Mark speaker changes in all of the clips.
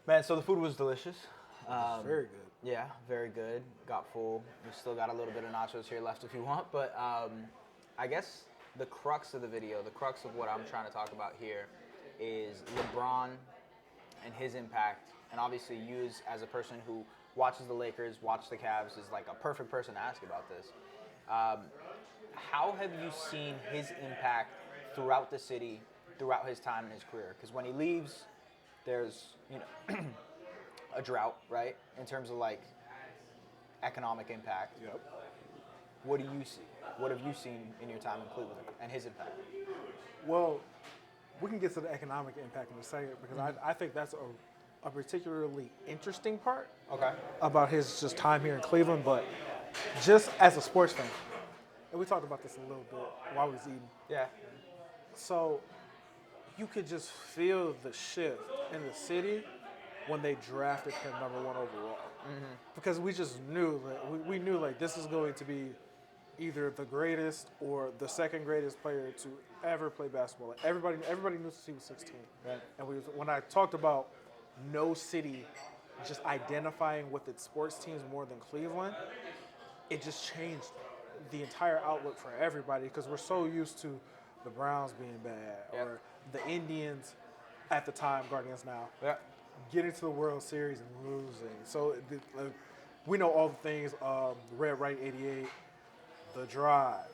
Speaker 1: Man, so the food was delicious.
Speaker 2: Very good.
Speaker 1: Yeah, very good. Got full. We still got a little bit of nachos here left if you want, but I guess the crux of the video, the crux of what I'm trying to talk about here is LeBron and his impact. And obviously you as a person who watches the Lakers, watches the Cavs, is like a perfect person to ask about this. How have you seen his impact throughout the city, throughout his time in his career? Because when he leaves, there's, a drought, right? In terms of like economic impact.
Speaker 2: Yep.
Speaker 1: What do you see? What have you seen in your time in Cleveland and his impact?
Speaker 2: Well, we can get to the economic impact in a second because I think that's a particularly interesting part about his just time here in Cleveland. But just as a sports fan, and we talked about this a little bit while we was eating.
Speaker 1: Yeah.
Speaker 2: So you could just feel the shift in the city when they drafted him #1 overall. Because we just knew that we knew like this is going to be either the greatest or the second greatest player to ever play basketball. Like everybody knew since he was 16.
Speaker 1: Right.
Speaker 2: And when I talked about no city just identifying with its sports teams more than Cleveland, it just changed the entire outlook for everybody because we're so used to the Browns being bad or the Indians at the time, Guardians now, getting to the World Series and losing. So we know all the things, Red Right 88, the drive,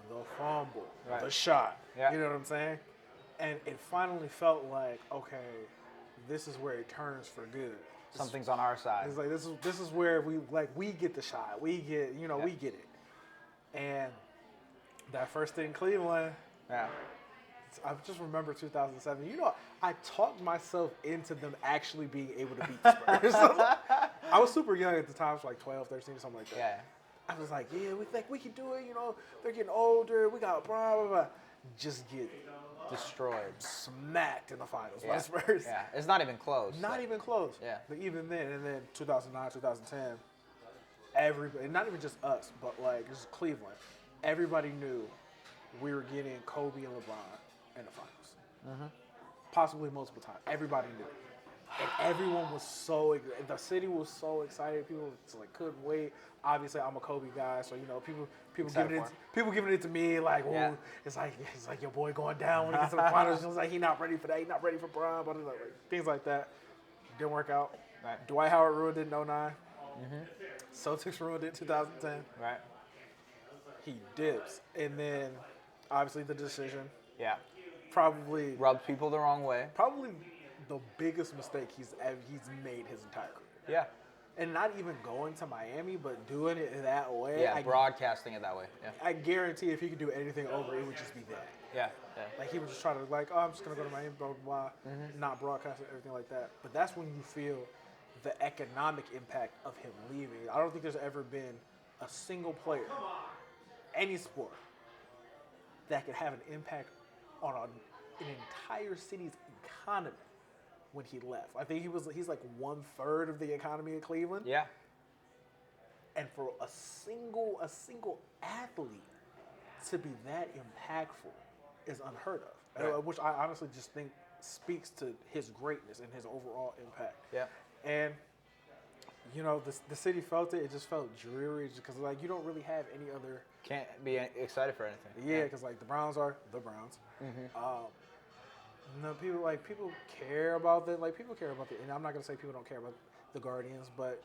Speaker 2: the fumble, the shot.
Speaker 1: Yeah.
Speaker 2: You know what I'm saying? And it finally felt like, okay, this is where it turns for good.
Speaker 1: Something's on our side.
Speaker 2: It's like this is where we get the shot. We get we get it. And that first thing in Cleveland, I just remember 2007. I talked myself into them actually being able to beat the Spurs. I was super young at the time, so like 12, 13, something like that.
Speaker 1: Yeah.
Speaker 2: I was like, yeah, we think we can do it. They're getting older. We got blah, blah, blah. Just get
Speaker 1: Destroyed.
Speaker 2: smacked in the finals by the Spurs.
Speaker 1: Yeah, it's not even close.
Speaker 2: Not even close.
Speaker 1: Yeah.
Speaker 2: But even then, and then 2009, 2010, everybody, not even just us, but like just Cleveland, everybody knew we were getting Kobe and LeBron in the finals. Possibly multiple times. Everybody knew. And everyone was the city was so excited. People couldn't wait. Obviously, I'm a Kobe guy, so people giving it to me like, ooh, it's like your boy going down when he gets to the finals. It's like he's not ready for that. He's not ready for Bron, but things like that didn't work out.
Speaker 1: Right.
Speaker 2: Dwight Howard ruined it in 2009. Celtics ruined it in 2010.
Speaker 1: Right.
Speaker 2: He dips, and then obviously the decision.
Speaker 1: Yeah.
Speaker 2: Probably
Speaker 1: Rubbed people the wrong way.
Speaker 2: Probably the biggest mistake he's made his entire career.
Speaker 1: Yeah.
Speaker 2: And not even going to Miami, but doing it that way.
Speaker 1: Yeah, broadcasting it that way. Yeah.
Speaker 2: I guarantee if he could do anything over, it would just be that.
Speaker 1: Yeah.
Speaker 2: Like he was just trying to I'm just gonna go to Miami, blah blah blah, not broadcast it, everything like that. But that's when you feel the economic impact of him leaving. I don't think there's ever been a single player, any sport, that could have an impact on an entire city's economy when he left. I think he's like 1/3 of the economy of Cleveland.
Speaker 1: Yeah.
Speaker 2: And for a single athlete to be that impactful is unheard of.
Speaker 1: Right.
Speaker 2: Which I honestly just think speaks to his greatness and his overall impact.
Speaker 1: Yeah.
Speaker 2: And the city felt it. It just felt dreary because you don't really have any other.
Speaker 1: Can't be excited for anything.
Speaker 2: Yeah, because the Browns are the Browns. No, people care about that. People care about it, and I'm not gonna say people don't care about the Guardians, but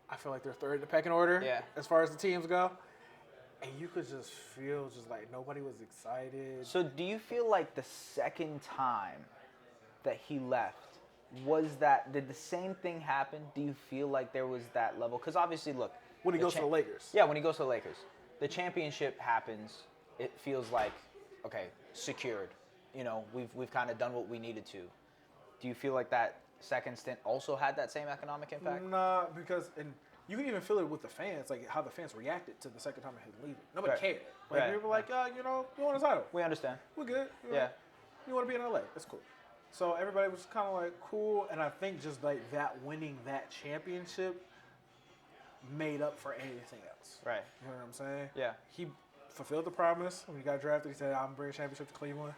Speaker 2: I feel like they're third in the pecking order as far as the teams go. And you could just feel nobody was excited.
Speaker 1: So do you feel like the second time that he left, did the same thing happen? Do you feel like there was that level? Because obviously, look.
Speaker 2: When he goes to the Lakers.
Speaker 1: Yeah, when he goes to the Lakers. The championship happens. It feels like, okay, secured. We've kind of done what we needed to. Do you feel like that second stint also had that same economic impact?
Speaker 2: Nah, because you can even feel it with the fans, how the fans reacted to the second time of him leaving. Nobody cared. People were you want a title.
Speaker 1: We understand.
Speaker 2: We're good. You want to be in LA. That's cool. So everybody was kind of cool, and I think just that winning that championship made up for anything else.
Speaker 1: Right.
Speaker 2: You know what I'm saying?
Speaker 1: Yeah.
Speaker 2: He fulfilled the promise. When he got drafted, he said, I'm bringing a championship to Cleveland.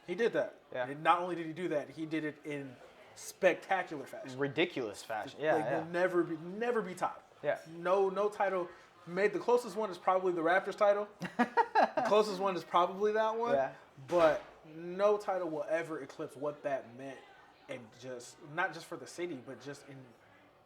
Speaker 2: He did that.
Speaker 1: Yeah.
Speaker 2: And not only did he do that, he did it in spectacular fashion.
Speaker 1: Ridiculous fashion. Yeah,
Speaker 2: Like,
Speaker 1: yeah.
Speaker 2: will never be topped.
Speaker 1: Yeah.
Speaker 2: No title. The closest one is probably the Raptors title. The closest one is probably that one.
Speaker 1: Yeah.
Speaker 2: But no title will ever eclipse what that meant, and just not just for the city, but just in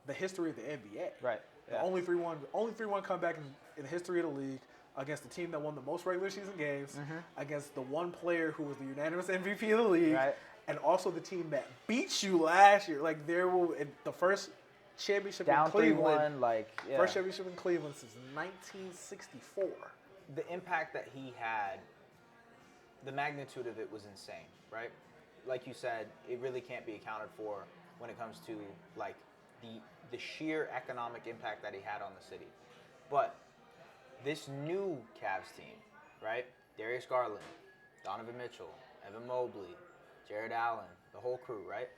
Speaker 2: the history of the NBA.
Speaker 1: Right.
Speaker 2: The
Speaker 1: Yeah.
Speaker 2: only 3-1 comeback in the history of the league against the team that won the most regular season games, against the one player who was the unanimous MVP of the league,
Speaker 1: Right.
Speaker 2: and also the team that beat you last year. Like the first championship
Speaker 1: Down
Speaker 2: in Cleveland.
Speaker 1: 3-1, like, yeah.
Speaker 2: First championship in Cleveland since 1964.
Speaker 1: The impact that he had, the magnitude of it was insane, right? Like you said, it really can't be accounted for when it comes to like the sheer economic impact that he had on the city. But this new Cavs team, right? Darius Garland, Donovan Mitchell, Evan Mobley, Jared Allen, the whole crew, right?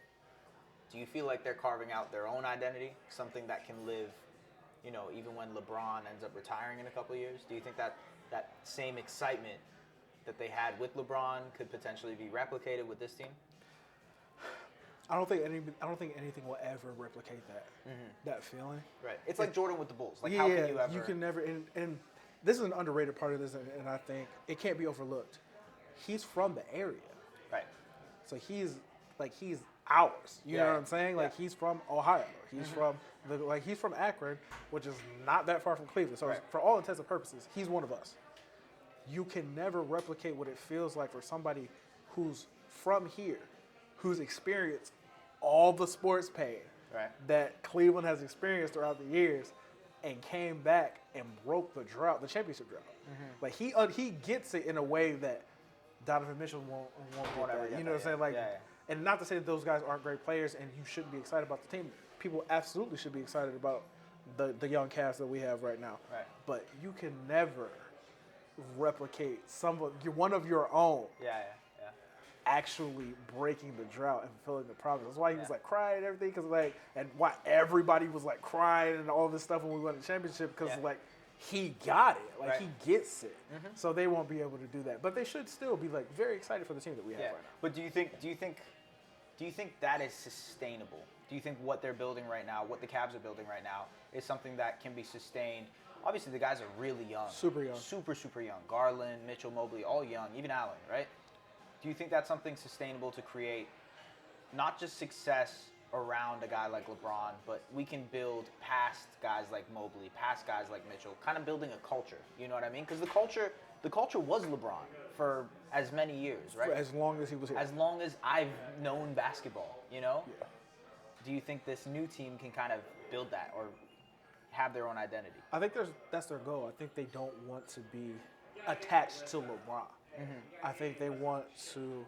Speaker 1: Do you feel like they're carving out their own identity, something that can live, even when LeBron ends up retiring in a couple of years? Do you think that that same excitement that they had with LeBron could potentially be replicated with this team?
Speaker 2: I don't think anything will ever replicate that feeling.
Speaker 1: Right. It's like Jordan with the Bulls. Like,
Speaker 2: Yeah,
Speaker 1: how can you ever?
Speaker 2: you can never. And this is an underrated part of this, and I think it can't be overlooked. He's from the area,
Speaker 1: Right.
Speaker 2: so he's ours. You know
Speaker 1: Yeah,
Speaker 2: what I'm saying? Like,
Speaker 1: yeah.
Speaker 2: he's from Ohio. He's from he's from Akron, which is not that far from Cleveland. So
Speaker 1: Right.
Speaker 2: for all intents and purposes, he's one of us. You can never replicate what it feels like for somebody who's from here, who's experienced all the sports pain
Speaker 1: Right.
Speaker 2: that Cleveland has experienced throughout the years, and came back and broke the championship drought. Like, he gets it in a way that Donovan Mitchell won't get
Speaker 1: ever
Speaker 2: that.
Speaker 1: get
Speaker 2: You know what I'm
Speaker 1: that,
Speaker 2: saying? Like,
Speaker 1: yeah, yeah.
Speaker 2: and not to say that those guys aren't great players, and you shouldn't be excited about the team. People absolutely should be excited about the young cast that we have right now.
Speaker 1: Right.
Speaker 2: But you can never replicate one of your own
Speaker 1: Yeah.
Speaker 2: actually breaking the drought and fulfilling the promise. That's why he was
Speaker 1: Yeah.
Speaker 2: like crying and everything, and why everybody was like crying and all this stuff when we won the championship, because
Speaker 1: Yeah.
Speaker 2: like he got it, like
Speaker 1: Right.
Speaker 2: he gets it. So they won't be able to do that, but they should still be like very excited for the team that we have
Speaker 1: Yeah.
Speaker 2: right now.
Speaker 1: But do you think that is sustainable? Do you think what they're building right now, what the Cavs are building right now, is something that can be sustained? Obviously, the guys are really young.
Speaker 2: Super young.
Speaker 1: Super young. Garland, Mitchell, Mobley, all young. Even Allen, right? Do you think that's something sustainable to create not just success around a guy like LeBron, but we can build past guys like Mobley, past guys like Mitchell, kind of building a culture, you know what I mean? Because the culture was LeBron for as many years, right?
Speaker 2: For as long as he was here.
Speaker 1: As long as I've known basketball,
Speaker 2: Yeah.
Speaker 1: Do you think this new team can kind of build that or have their own identity?
Speaker 2: I think that's their goal. I think they don't want to be attached to LeBron. I think they want to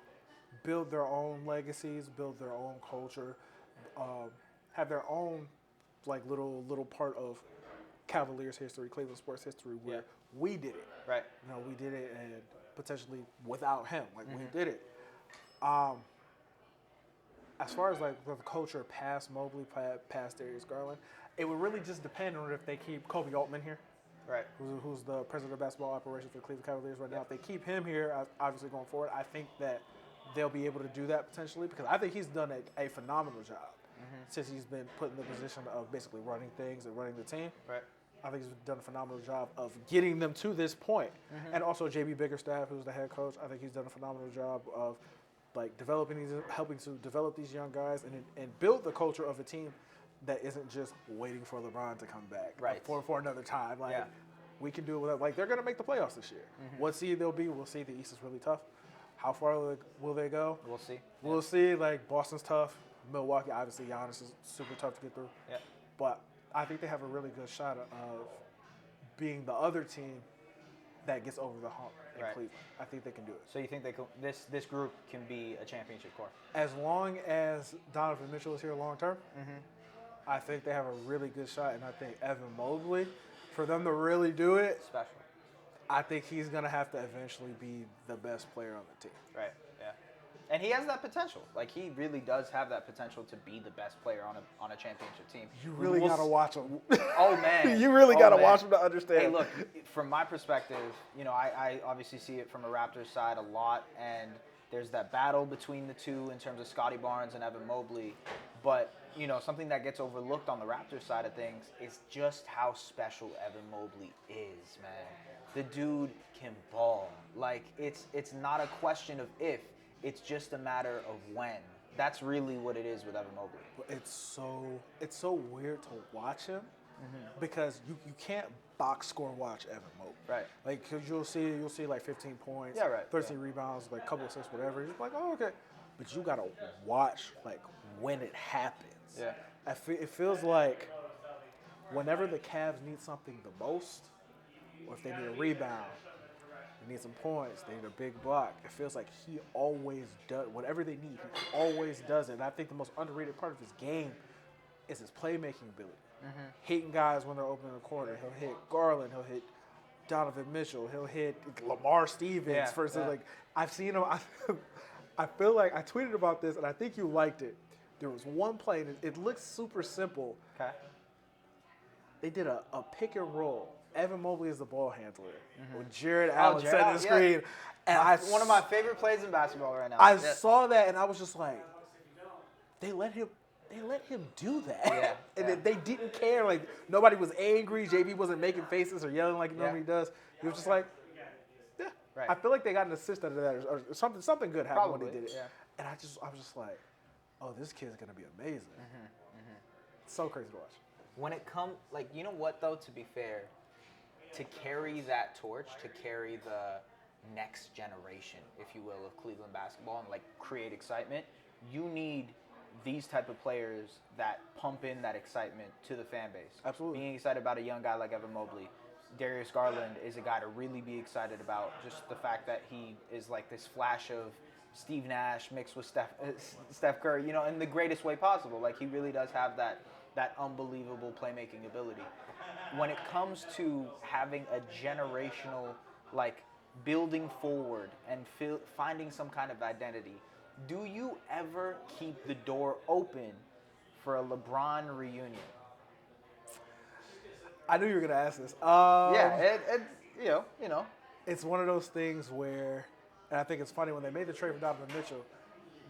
Speaker 2: build their own legacies, build their own culture, have their own like little part of Cavaliers history, Cleveland sports history, where we did it.
Speaker 1: Right.
Speaker 2: We did it, and potentially without him, like we did it. As far as like the culture past Mobley, past Darius Garland, it would really just depend on if they keep Kobe Altman here,
Speaker 1: Right.
Speaker 2: who's the president of basketball operations for the Cleveland Cavaliers right now. If they keep him here, obviously going forward, I think that they'll be able to do that potentially, because I think he's done a phenomenal job since he's been put in the position of basically running things and running the team.
Speaker 1: Right.
Speaker 2: I think he's done a phenomenal job of getting them to this point. And also JB Bickerstaff, who's the head coach, I think he's done a phenomenal job of like helping to develop these young guys and build the culture of a team that isn't just waiting for LeBron to come back
Speaker 1: Right.
Speaker 2: for another time. Like,
Speaker 1: Yeah.
Speaker 2: we can do it without, like, they're going to make the playoffs this year. What seed they'll be, we'll see. The East is really tough. How far will they go?
Speaker 1: We'll see.
Speaker 2: We'll see. Like, Boston's tough. Milwaukee, obviously, Giannis is super tough to get through.
Speaker 1: Yeah.
Speaker 2: But I think they have a really good shot of being the other team that gets over the hump in
Speaker 1: Right.
Speaker 2: Cleveland. I think they can do it.
Speaker 1: So you think this group can be a championship core?
Speaker 2: As long as Donovan Mitchell is here long term, I think they have a really good shot. And I think Evan Mobley, for them to really do it,
Speaker 1: Special.
Speaker 2: I think he's going to have to eventually be the best player on the team.
Speaker 1: Right. Yeah. And he has that potential. Like, he really does have that potential to be the best player on a championship team.
Speaker 2: You really got to watch him.
Speaker 1: Oh, man.
Speaker 2: You really
Speaker 1: Oh,
Speaker 2: got to
Speaker 1: man.
Speaker 2: watch him to understand.
Speaker 1: Hey, look, from my perspective, I obviously see it from a Raptors side a lot, and There's that battle between the two in terms of Scotty Barnes and Evan Mobley. But, something that gets overlooked on the Raptors side of things is just how special Evan Mobley is, man. The dude can ball. Like, it's not a question of if, it's just a matter of when. That's really what it is with Evan Mobley.
Speaker 2: It's so weird to watch him because you can't box score watch Evan Mobley.
Speaker 1: Right.
Speaker 2: Like, cause you'll see like 15 points,
Speaker 1: Yeah, right.
Speaker 2: 13 rebounds, like a couple assists, whatever. You're like, oh, okay. But you gotta watch like when it happens.
Speaker 1: Yeah.
Speaker 2: It feels like whenever the Cavs need something the most, or if they need a rebound, they need some points, they need a big block, it feels like he always does, whatever they need, he always does it. And I think the most underrated part of his game is his playmaking ability. Hitting guys when they're open in the corner. He'll hit Garland, he'll hit Donovan Mitchell, he'll hit Lamar Stevens. Like, I've seen him, I feel like I tweeted about this, and I think you liked it. There was one play, and it looks super simple.
Speaker 1: Okay.
Speaker 2: They did a pick and roll. Evan Mobley is the ball handler. With Jared Allen setting the screen. And
Speaker 1: one of my favorite plays in basketball right now.
Speaker 2: I saw that, and I was just like, they let him do that. And they didn't care. Like, nobody was angry. JB wasn't making faces or yelling like he normally does. He was just like, yeah. Right. I feel like they got an assist out of that, or something good happened when they did it. Yeah. And I was just like, oh, this kid's gonna be amazing. It's so crazy to watch.
Speaker 1: When it comes, like, you know what though? To be fair, to carry that torch, to carry the next generation, if you will, of Cleveland basketball and like create excitement, you need these type of players that pump in that excitement to the fan base.
Speaker 2: Absolutely.
Speaker 1: Being excited about a young guy like Evan Mobley. Darius Garland is a guy to really be excited about. Just the fact that he is like this flash of Steve Nash mixed with Steph Curry, in the greatest way possible. Like, he really does have that unbelievable playmaking ability. When it comes to having a generational, like, building forward and finding some kind of identity, do you ever keep the door open for a LeBron reunion?
Speaker 2: I knew you were gonna ask this. It's one of those things where, and I think it's funny when they made the trade for Donovan Mitchell,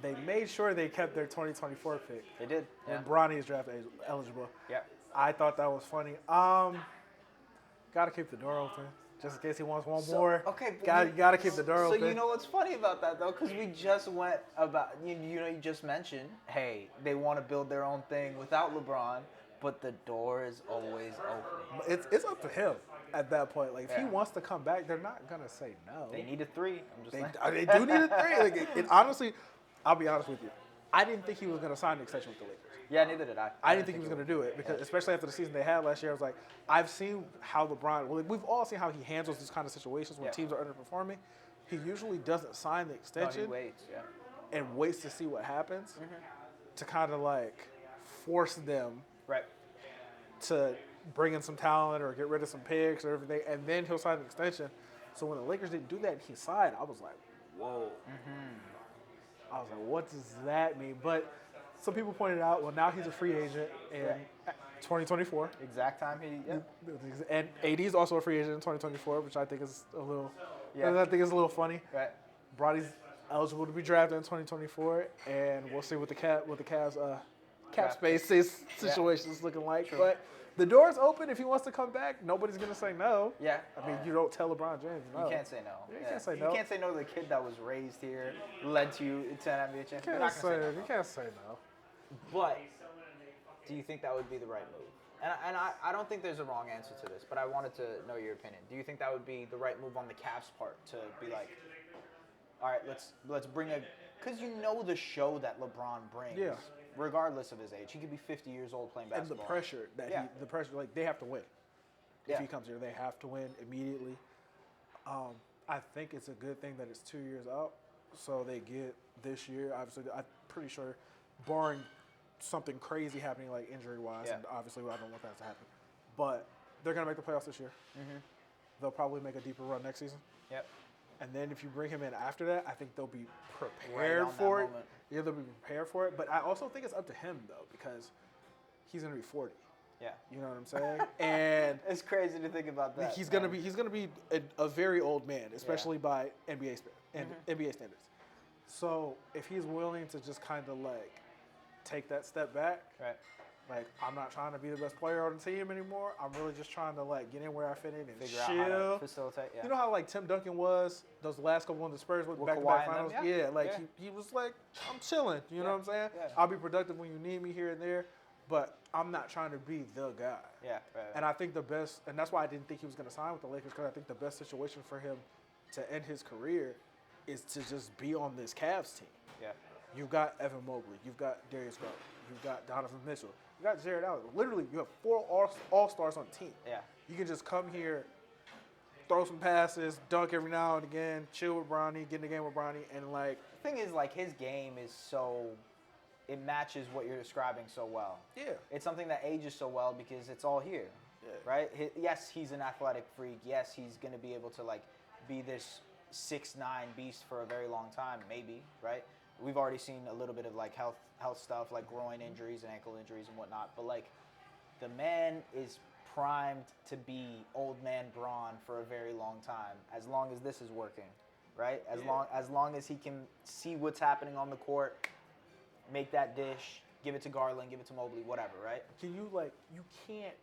Speaker 2: they made sure they kept their 2024 pick.
Speaker 1: They did.
Speaker 2: When Bronny is draft eligible.
Speaker 1: Yeah.
Speaker 2: I thought that was funny. Gotta keep the door open. Just in case he wants one more.
Speaker 1: Okay.
Speaker 2: Gotta keep the door open.
Speaker 1: So you know what's funny about that though? Because we just went about, you just mentioned, hey, they want to build their own thing without LeBron, but the door is always open.
Speaker 2: It's up to him at that point. Like, if he wants to come back, they're not gonna say no.
Speaker 1: They need a 3. I'm just saying.
Speaker 2: They do need a 3. Like, it honestly, I'll be honest with you. I didn't think he was gonna sign an extension with the Lakers.
Speaker 1: Yeah, neither did I.
Speaker 2: I didn't think he was going to do it because, especially after the season they had last year, I was like, I've seen how LeBron. Well, we've all seen how he handles these kind of situations when teams are underperforming. He usually doesn't sign the extension.
Speaker 1: No, he waits,
Speaker 2: and waits to see what happens to kind of like force them to bring in some talent or get rid of some picks or everything, and then he'll sign the extension. So when the Lakers didn't do that and he signed, I was like, whoa. I was like, what does that mean? But some people pointed out, well, now he's a free agent in 2024.
Speaker 1: Exact time
Speaker 2: And AD is also a free agent in 2024, which I think is a little, funny.
Speaker 1: Right.
Speaker 2: Bronny's eligible to be drafted in 2024, and we'll see what the Cavs cap space situation is looking like.
Speaker 1: True.
Speaker 2: But the door's open if he wants to come back. Nobody's gonna say no.
Speaker 1: Yeah.
Speaker 2: I mean, you don't tell LeBron James no.
Speaker 1: You can't say no.
Speaker 2: You can't say no.
Speaker 1: You can't say no to the kid that was raised here, led to an NBA championship.
Speaker 2: You can't say no.
Speaker 1: But do you think that would be the right move? And I don't think there's a wrong answer to this, but I wanted to know your opinion. Do you think that would be the right move on the Cavs' part to be like, all right, let's bring because you know the show that LeBron brings, regardless of his age. He could be 50 years old playing basketball.
Speaker 2: And the pressure, like, they have to win. If he comes here, they have to win immediately. I think it's a good thing that it's 2 years out, so they get this year. Obviously, I'm pretty sure, barring something crazy happening, like injury-wise, and obviously I don't want that to happen, but they're going to make the playoffs this year. They'll probably make a deeper run next season.
Speaker 1: Yep.
Speaker 2: And then if you bring him in after that, I think they'll be prepared for it. Yeah, they'll be prepared for it. But I also think it's up to him, though, because he's going to be 40.
Speaker 1: Yeah.
Speaker 2: You know what I'm saying? And
Speaker 1: it's crazy to think about that.
Speaker 2: He's going to be a very old man, especially by NBA standards. So if he's willing to just kind of like take that step back,
Speaker 1: Right.
Speaker 2: like I'm not trying to be the best player on the team anymore. I'm really just trying to like get in where I fit in and
Speaker 1: Figure
Speaker 2: chill.
Speaker 1: out how to facilitate. Yeah.
Speaker 2: You know how like Tim Duncan was those last couple of the Spurs with
Speaker 1: With
Speaker 2: back-to-back
Speaker 1: Kawhi and
Speaker 2: finals?
Speaker 1: them,
Speaker 2: Yeah, like
Speaker 1: yeah.
Speaker 2: He was like, I'm chilling. You know what I'm saying?
Speaker 1: Yeah.
Speaker 2: I'll be productive when you need me here and there, but I'm not trying to be the guy.
Speaker 1: Yeah. Right.
Speaker 2: And I think the best, and that's why I didn't think he was going to sign with the Lakers, because I think the best situation for him to end his career is to just be on this Cavs team.
Speaker 1: Yeah.
Speaker 2: You've got Evan Mobley. You've got Darius Garland. You've got Donovan Mitchell. You got Jared Allen. Literally, you have 4 all-stars on the team.
Speaker 1: Yeah.
Speaker 2: You can just come here, throw some passes, dunk every now and again, chill with Bronny, get in the game with Bronny, and like.
Speaker 1: The thing is, like, his game is so, it matches what you're describing so well.
Speaker 2: Yeah.
Speaker 1: It's something that ages so well because it's all here,
Speaker 2: Yeah.
Speaker 1: right? Yes, he's an athletic freak. Yes, he's going to be able to, like, be this 6'9" beast for a very long time, maybe, right? We've already seen a little bit of, like, health stuff, like groin injuries and ankle injuries and whatnot. But, like, the man is primed to be old man Braun for a very long time, as long as this is working, right? As long as he can see what's happening on the court, make that dish, give it to Garland, give it to Mobley, whatever, right?
Speaker 2: Can you like? You can't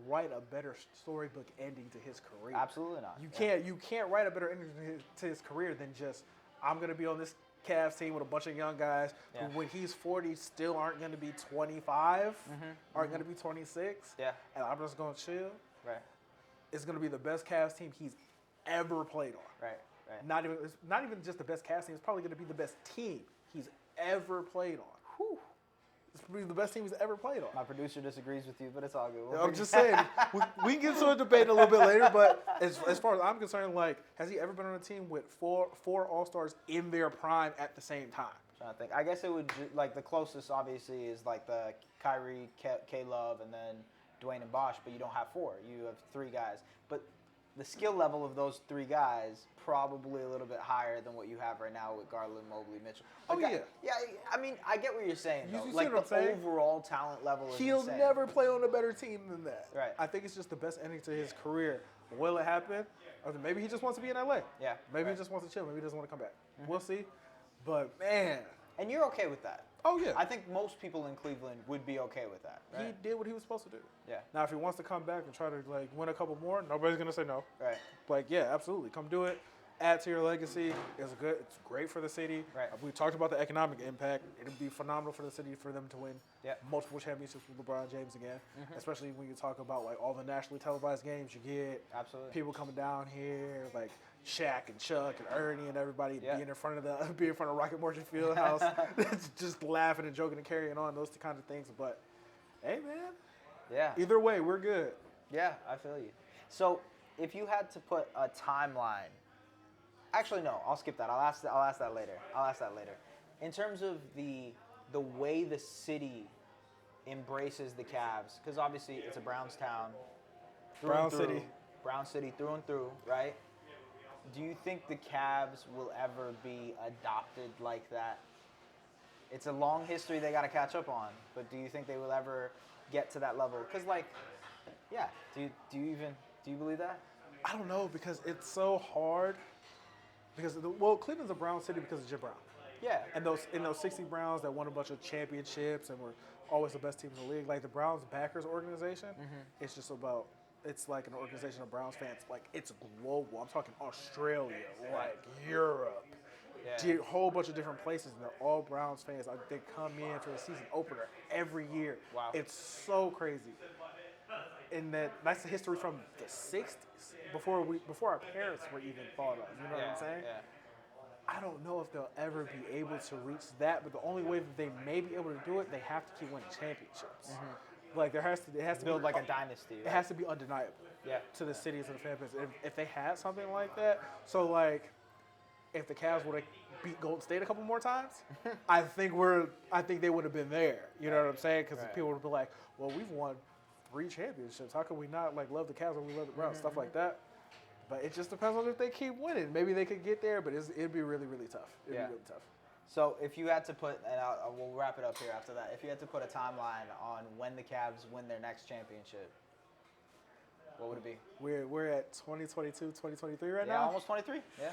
Speaker 2: write a better storybook ending to his career.
Speaker 1: Absolutely not.
Speaker 2: You can't write a better ending to his career than just I'm gonna be on this Cavs team with a bunch of young guys
Speaker 1: Yeah.
Speaker 2: who, when he's 40, still aren't gonna be 25, aren't gonna be 26.
Speaker 1: Yeah.
Speaker 2: And I'm just gonna chill.
Speaker 1: Right.
Speaker 2: It's gonna be the best Cavs team he's ever played on.
Speaker 1: Right. Right.
Speaker 2: It's not even just the best Cavs team. It's probably gonna be the best team he's ever played on.
Speaker 1: Whew.
Speaker 2: It's probably the best team he's ever played on.
Speaker 1: My producer disagrees with you, but it's all good.
Speaker 2: I'm just saying, we can get into a debate a little bit later, but as far as I'm concerned, like, has he ever been on a team with four All-Stars in their prime at the same time?
Speaker 1: Trying to think. I guess it would, like, the closest, obviously, is, like, the Kyrie, K-Love, and then Dwayne and Bosh, but you don't have 4. You have 3 guys. But the skill level of those 3 guys probably a little bit higher than what you have right now with Garland, Mobley, Mitchell.
Speaker 2: Oh,
Speaker 1: Like,
Speaker 2: yeah.
Speaker 1: Yeah, I mean, I get what you're saying, though.
Speaker 2: You see
Speaker 1: Like,
Speaker 2: what I'm
Speaker 1: the
Speaker 2: saying?
Speaker 1: overall talent level is
Speaker 2: He'll
Speaker 1: insane.
Speaker 2: never play on a better team than that.
Speaker 1: Right.
Speaker 2: I think it's just the best ending to his career. Will it happen? Or maybe he just wants to be in LA.
Speaker 1: Yeah.
Speaker 2: Maybe
Speaker 1: right.
Speaker 2: he just wants to chill. Maybe he doesn't want to come back. We'll see. But, man.
Speaker 1: And you're okay with that.
Speaker 2: Oh, yeah.
Speaker 1: I think most people in Cleveland would be okay with that, right?
Speaker 2: He did what he was supposed to do.
Speaker 1: Yeah.
Speaker 2: Now, if he wants to come back and try to, like, win a couple more, nobody's going to say no.
Speaker 1: Right.
Speaker 2: Like, yeah, absolutely. Come do it. Add to your legacy. It's great for the city.
Speaker 1: Right.
Speaker 2: We talked about the economic impact. It'd be phenomenal for the city for them to win
Speaker 1: Yep.
Speaker 2: multiple championships with LeBron James again. Especially when you talk about like all the nationally televised games you get.
Speaker 1: Absolutely.
Speaker 2: People coming down here, like Shaq and Chuck and Ernie and everybody
Speaker 1: Yeah.
Speaker 2: being in front of Rocket Mortgage Fieldhouse, just laughing and joking and carrying on, those kinds of things. But hey, man,
Speaker 1: Yeah.
Speaker 2: either way, we're good.
Speaker 1: Yeah, I feel you. So, if you had to put a timeline, actually no, I'll skip that. I'll ask that later. In terms of the way the city embraces the Cavs, because obviously it's a Browns town,
Speaker 2: Brown City.
Speaker 1: Brown City through and through, right? Do you think the Cavs will ever be adopted like that? It's a long history they got to catch up on, but do you think they will ever get to that level? Because, like, yeah, do you believe that?
Speaker 2: I don't know, because it's so hard. Because Cleveland's a Brown city because of Jim Brown.
Speaker 1: Yeah.
Speaker 2: And those 60 Browns that won a bunch of championships and were always the best team in the league, like the Browns backers organization, it's just about, it's like an organization of Browns fans. Like, it's global. I'm talking Australia, like Europe, a whole bunch of different places, and they're all Browns fans. Like, they come in for the season opener every year.
Speaker 1: Wow.
Speaker 2: It's so crazy. And that's the history from the 60s, before our parents were even thought of. You know what I'm saying?
Speaker 1: Yeah.
Speaker 2: I don't know if they'll ever be able to reach that, but the only way that they may be able to do it, they have to keep winning championships. Like it has to
Speaker 1: Build
Speaker 2: be,
Speaker 1: like a dynasty.
Speaker 2: It has to be undeniable.
Speaker 1: Yeah.
Speaker 2: To the cities and the fan base. If they had something like that, so like, if the Cavs would have beat Golden State a couple more times, I think they would have been there. You know what I'm saying? Because people would be like, well, we've won 3 championships. How can we not like love the Cavs when we love the Browns? Stuff like that. But it just depends on if they keep winning. Maybe they could get there, but it'd be really, really tough. It'd be really tough.
Speaker 1: So if you had to put, and we'll wrap it up here after that. If you had to put a timeline on when the Cavs win their next championship, what would it be?
Speaker 2: We're at 2022, 2023 right
Speaker 1: Yeah,
Speaker 2: now.
Speaker 1: almost 23. Yeah.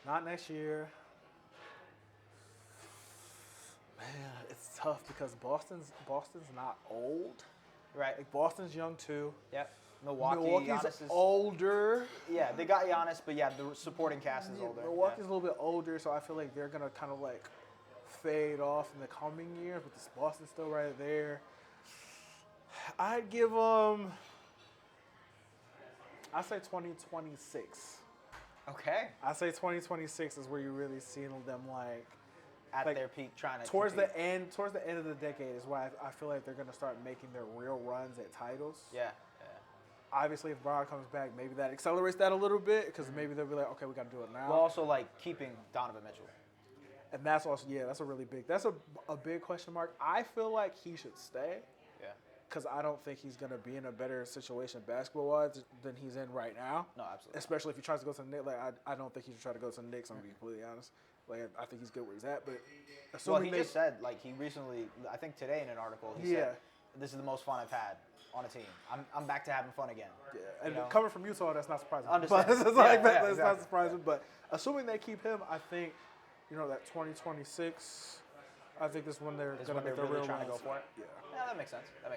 Speaker 2: Not next year. Man, it's tough because Boston's not old.
Speaker 1: Right.
Speaker 2: Like Boston's young too.
Speaker 1: Yep. Milwaukee,
Speaker 2: Milwaukee's
Speaker 1: Giannis is
Speaker 2: older.
Speaker 1: Yeah, they got Giannis, but yeah, the supporting cast is older.
Speaker 2: Milwaukee's a little bit older, so I feel like they're gonna kind of like fade off in the coming years. But this Boston's still right there. I'd give them. I say 2026.
Speaker 1: Okay.
Speaker 2: I say 2026 is where you really see them like
Speaker 1: At
Speaker 2: like,
Speaker 1: their peak, trying to
Speaker 2: towards
Speaker 1: compete.
Speaker 2: the end of the decade is why I feel like they're gonna start making their real runs at titles.
Speaker 1: Yeah.
Speaker 2: Obviously, if LeBron comes back, maybe that accelerates that a little bit because maybe they'll be like, okay, we got to do it now.
Speaker 1: Well, also like keeping Donovan Mitchell.
Speaker 2: And that's also that's a really big a big question mark. I feel like he should stay.
Speaker 1: Yeah.
Speaker 2: Because I don't think he's gonna be in a better situation basketball-wise than he's in right now.
Speaker 1: No, absolutely.
Speaker 2: Especially if he tries to go to the Knicks. Like I don't think he should try to go to the Knicks. I'm gonna be completely honest. Like I think he's good where he's at. But assuming
Speaker 1: Well, he just said like he recently, I think today in an article, he said this is the most fun I've had on a team. I'm back to having fun again.
Speaker 2: Yeah, and
Speaker 1: you know?
Speaker 2: coming from Utah, that's not surprising.
Speaker 1: Understand.
Speaker 2: But it's
Speaker 1: Exactly.
Speaker 2: not surprising. But assuming they keep him, I think, that 2026. I think this is when they're going to make the
Speaker 1: really
Speaker 2: real
Speaker 1: trying to
Speaker 2: runs.
Speaker 1: go for it.
Speaker 2: Yeah.
Speaker 1: Yeah, that makes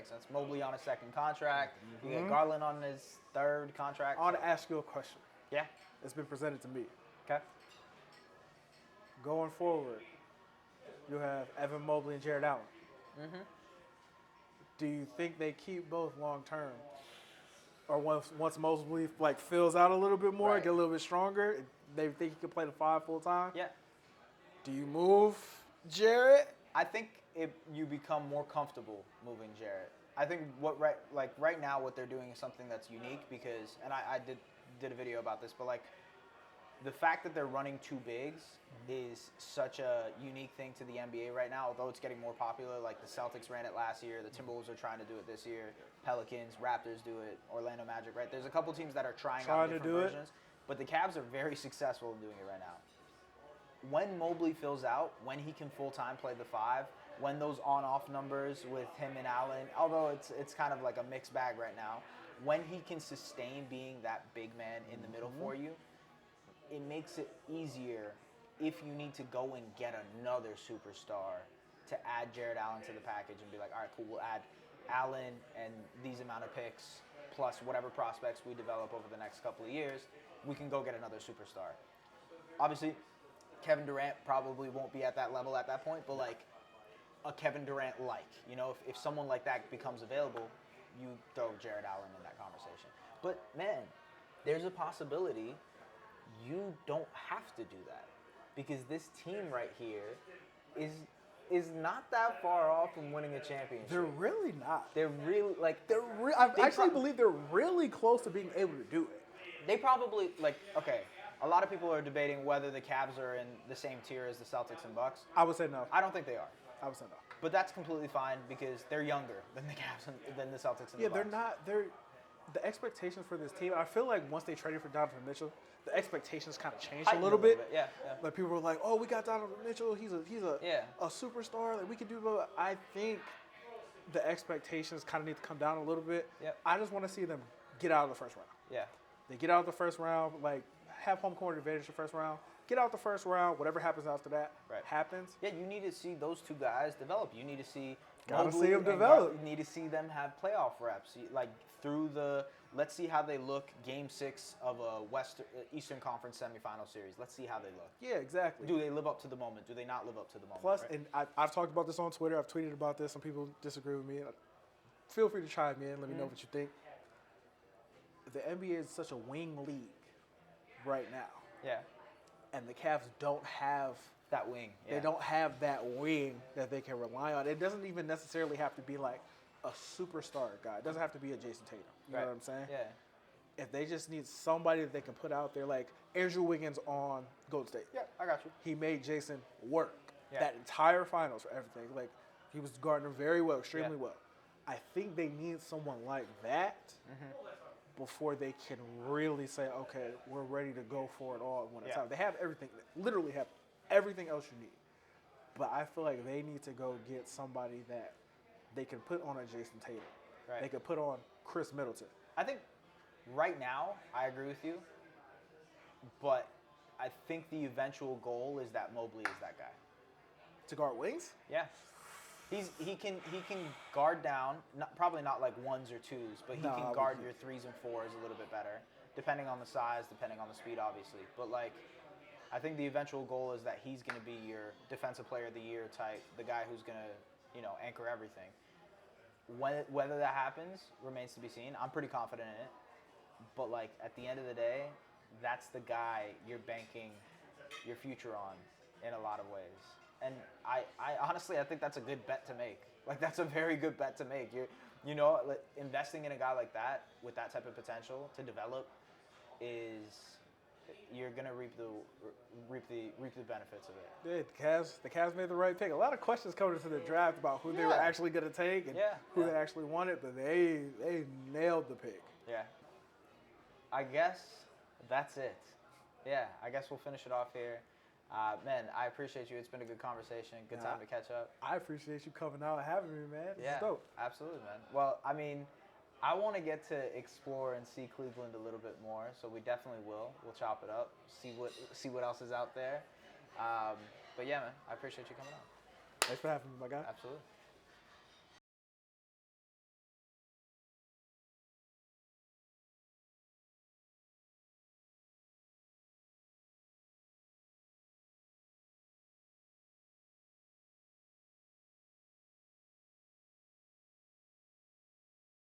Speaker 1: sense. Mobley on a second contract. You get Garland on his third contract.
Speaker 2: I want to ask you a question.
Speaker 1: Yeah.
Speaker 2: It's been presented to me.
Speaker 1: Okay.
Speaker 2: Going forward, you have Evan Mobley and Jared Allen.
Speaker 1: Mm-hmm.
Speaker 2: Do you think they keep both long term, or once Mobley like fills out a little bit more,
Speaker 1: Right.
Speaker 2: get a little bit stronger, they think he can play the 5 full time?
Speaker 1: Yeah.
Speaker 2: Do you move Jared?
Speaker 1: I think you become more comfortable moving Jarrett. I think right now what they're doing is something that's unique because, and I did a video about this, but like the fact that they're running two bigs is such a unique thing to the NBA right now. Although it's getting more popular, like the Celtics ran it last year, the Timberwolves are trying to do it this year, Pelicans, Raptors do it, Orlando Magic, right? There's a couple teams that are trying out different versions, but the Cavs are very successful in doing it right now. When Mobley fills out, when he can full-time play the 5, when those on-off numbers with him and Allen, although it's kind of like a mixed bag right now, when he can sustain being that big man in the middle for you, it makes it easier if you need to go and get another superstar to add Jared Allen to the package and be like, all right, cool, we'll add Allen and these amount of picks plus whatever prospects we develop over the next couple of years, we can go get another superstar. Obviously, Kevin Durant probably won't be at that level at that point, but like a Kevin Durant-like, if someone like that becomes available, you throw Jared Allen in that conversation. But man, there's a possibility you don't have to do that because this team right here is not that far off from winning a championship.
Speaker 2: They're really not.
Speaker 1: They're really like
Speaker 2: I actually believe they're really close to being able to do it.
Speaker 1: They probably okay. A lot of people are debating whether the Cavs are in the same tier as the Celtics and Bucks.
Speaker 2: I would say no.
Speaker 1: I don't think they are.
Speaker 2: I would say no.
Speaker 1: But that's completely fine because they're younger than the Cavs than the Celtics and the Bucks.
Speaker 2: They're not. The expectations for this team. I feel like once they traded for Donovan Mitchell, the expectations kind of changed a little bit.
Speaker 1: Yeah.
Speaker 2: Like people were like, "Oh, we got Donovan Mitchell. He's a superstar. Like we could do." But I think the expectations kind of need to come down a little bit.
Speaker 1: Yep.
Speaker 2: I just want to see them get out of the first round.
Speaker 1: Yeah.
Speaker 2: They get out of the first round, like have home court advantage the first round. Get out the first round. Whatever happens after that happens.
Speaker 1: Yeah, you need to see those two guys develop. You need to see
Speaker 2: Gotta
Speaker 1: Mobley
Speaker 2: see them
Speaker 1: and
Speaker 2: develop.
Speaker 1: You need to see them have playoff reps. Like through let's see how they look Game 6 of a Eastern Conference semifinal series. Let's see how they look.
Speaker 2: Yeah, exactly.
Speaker 1: Do they live up to the moment? Do they not live up to the moment?
Speaker 2: Plus,
Speaker 1: right?
Speaker 2: and I've talked about this on Twitter. I've tweeted about this. Some people disagree with me. Feel free to chime in. Let me know what you think. The NBA is such a wing league right now.
Speaker 1: Yeah.
Speaker 2: And the Cavs don't have
Speaker 1: that wing. Yeah.
Speaker 2: They don't have that wing that they can rely on. It doesn't even necessarily have to be like a superstar guy. It doesn't have to be a Jason Tatum. You know what I'm saying?
Speaker 1: Yeah.
Speaker 2: If they just need somebody that they can put out there, like Andrew Wiggins on Golden State.
Speaker 1: Yeah, I got you.
Speaker 2: He made Jason work
Speaker 1: Yeah.
Speaker 2: that entire finals for everything. Like he was guarding very well, extremely well. I think they need someone like that before they can really say, okay, we're ready to go for it all at one time. They have everything, literally have everything else you need. But I feel like they need to go get somebody that they can put on a Jason Tatum.
Speaker 1: Right.
Speaker 2: They could put on Chris Middleton.
Speaker 1: I think right now, I agree with you. But I think the eventual goal is that Mobley is that guy.
Speaker 2: To guard wings?
Speaker 1: Yeah. He can guard down, probably not like ones or twos, but he can guard your 3s and 4s a little bit better, depending on the size, depending on the speed, obviously. But like, I think the eventual goal is that he's going to be your defensive player of the year type, the guy who's going to, anchor everything. Whether that happens remains to be seen. I'm pretty confident in it. But like at the end of the day, that's the guy you're banking your future on in a lot of ways. And I honestly, I think that's a good bet to make. Like, that's a very good bet to make. Like, investing in a guy like that with that type of potential to develop you're gonna reap the benefits of it.
Speaker 2: Yeah, the Cavs made the right pick. A lot of questions coming into the draft about who they were actually gonna take and who they actually wanted, but they nailed the pick.
Speaker 1: Yeah. I guess that's it. Yeah, I guess we'll finish it off here. Man, I appreciate you. It's been a good conversation. Good time to catch up.
Speaker 2: I appreciate you coming out and having me, man. This is dope.
Speaker 1: Absolutely, man. Well, I mean, I want to get to explore and see Cleveland a little bit more, so we definitely will. We'll chop it up, see what else is out there. But yeah, man, I appreciate you coming out.
Speaker 2: Thanks for having me, my guy.
Speaker 1: Absolutely.